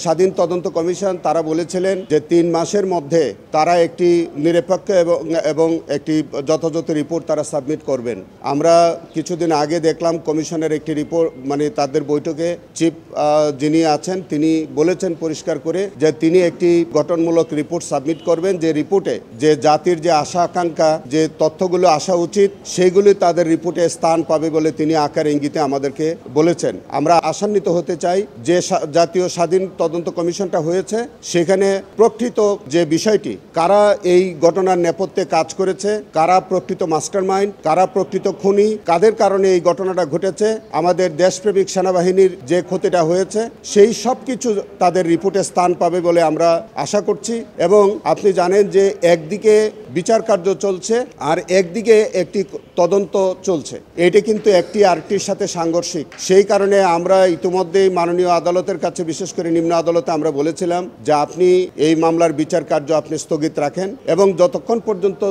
স্বাধীন তদন্ত কমিশন তারা বলেছিলেন যে 3 মাসের মধ্যে তারা একটি নিরপেক্ষ এবং একটি যথাযথ রিপোর্ট তারা সাবমিট করবেন। আমরা কিছুদিন আগে দেখলাম কমিশনের একটি রিপোর্ট, মানে তাদের বৈঠকে চিফ যিনি আছেন তিনি বলেছেন পরিষ্কার করে যে তিনি একটি গঠনমূলক রিপোর্ট সাবমিট করবেন, যে রিপোর্টে যে জাতির যে আশা আকাঙ্ক্ষা, যে তথ্যগুলো আসা উচিত সেগুলি তাদের রিপোর্টে স্থান পাবে বলে তিনি আকার ইঙ্গিতে আমাদেরকে বলেছেন। আমরা আশান্বিত হতে চাই যে জাতীয় স্বাধীন তদন্ত কমিশনটা হয়েছে সেখানে প্রকৃত যে বিষয়টি, কারা এই ঘটনার নেপথ্যে কাজ করেছে, কারা প্রকৃত মাস্টারমাইন্ড, কারা প্রকৃত খুনি, কাদের কারণে এই ঘটনাটা ঘটেছে, আমাদের দেশপ্রেমিক সেনাবাহিনীর যে ক্ষতিটা হয়েছে, সেই সব কিছু তাদের রিপোর্টে স্থান পাবে বলে আমরা আশা করছি। এবং আপনি জানেন যে একদিকে বিচার কার্য চলছে আর একদিকে একটি তদন্ত চলছে, এটা কিন্তু একটি আরেকটির সাথে সাংঘর্ষিক। সেই কারণে আমরা ইতিমধ্যেই মাননীয় আদালতের কাছে, বিশেষ করে নিম্ন আদালতে আমরা বলেছিলাম যে আপনি এই মামলার বিচার কার্য আপনি স্থগিত রাখেন এবং যতক্ষণ পর্যন্ত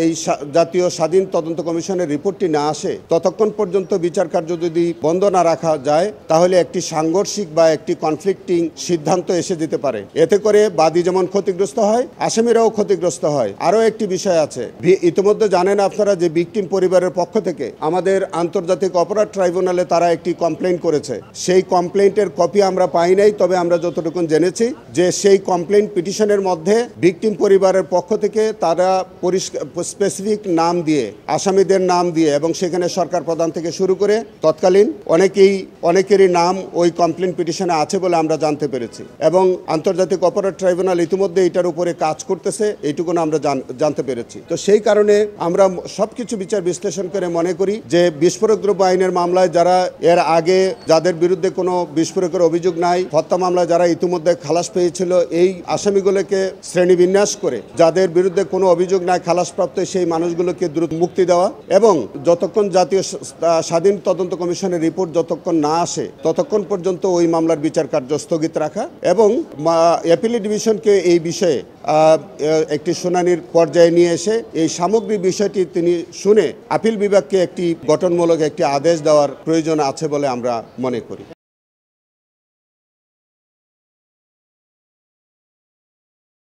এই জাতীয় স্বাধীন তদন্ত কমিশনের রিপোর্টটি না আসে ততক্ষণ পর্যন্ত বিচার কার্য যদি বন্ধ না রাখা যায় তাহলে একটি সাংঘর্ষিক বা একটি কনফ্লিক্টিং সিদ্ধান্ত এসে যেতে পারে। এতে করে বাদী যেমন ক্ষতিগ্রস্ত হয়, আসামিরাও ক্ষতিগ্রস্ত হয়। আরও একটি বিষয় আছে, ইতিমধ্যে জানেন আপনারা যে ভিকটিম পরিবারের পক্ষ থেকে আমাদের আন্তর্জাতিক অপরাধ ট্রাইব্যুনালে তারা একটি কমপ্লেইন করেছে। সেই কমপ্লেইন্টের কপি আমরা পাই নাই, তবে আমরা যতটুকু জেনেছি যে সেই কমপ্লেইন পিটিশনের মধ্যে ভিকটিম পরিবারের পক্ষ থেকে তারা স্পেসিফিক নাম দিয়ে, আসামিদের নাম দিয়ে, এবং সেখানে সরকার প্রধান থেকে শুরু করে তৎকালীন অনেকেরই নাম ওই কমপ্লেইন পিটিশনে আছে বলে আমরা জানতে পেরেছি। এবং আন্তর্জাতিক অপরাধ ট্রাইব্যুনাল ইতিমধ্যে এটার উপরে কাজ করতেছে, এইটুকু আমরা জানতে পেরেছি। তো সেই কারণে আমরা সবকিছু বিচার বিশ্লেষণ করে মনে করি যে বিস্ফোরক দ্রব্য আইনের মামলায় যারা এর আগে, যাদের বিরুদ্ধে কোনো বিস্ফোরকের অভিযোগ নাই, হত্যা মামলায় যারা ইতিমধ্যে খালাস পেয়েছিল, এই আসামিগুলোকে শ্রেণীবিন্যাস করে যাদের বিরুদ্ধে কোনো অভিযোগ নাই খালাসপ্রাপ্ত সেই মানুষগুলোকে দ্রুত মুক্তি দেওয়া, এবং যতক্ষণ জাতীয় স্বাধীন তদন্ত কমিশনের রিপোর্ট যতক্ষণ না আসে ততক্ষণ পর্যন্ত ওই মামলার বিচার কার্য স্থগিত রাখা, এবং অ্যাপিলেট ডিভিশনকে এই বিষয়ে একটি শুনানির পর্যায়ে নিয়ে এসে এই সামগ্রিক বিষয়টি তিনি শুনে আপিল বিভাগকে একটি গঠনমূলক একটি আদেশ দেওয়ার প্রয়োজন আছে বলে আমরা মনে করি।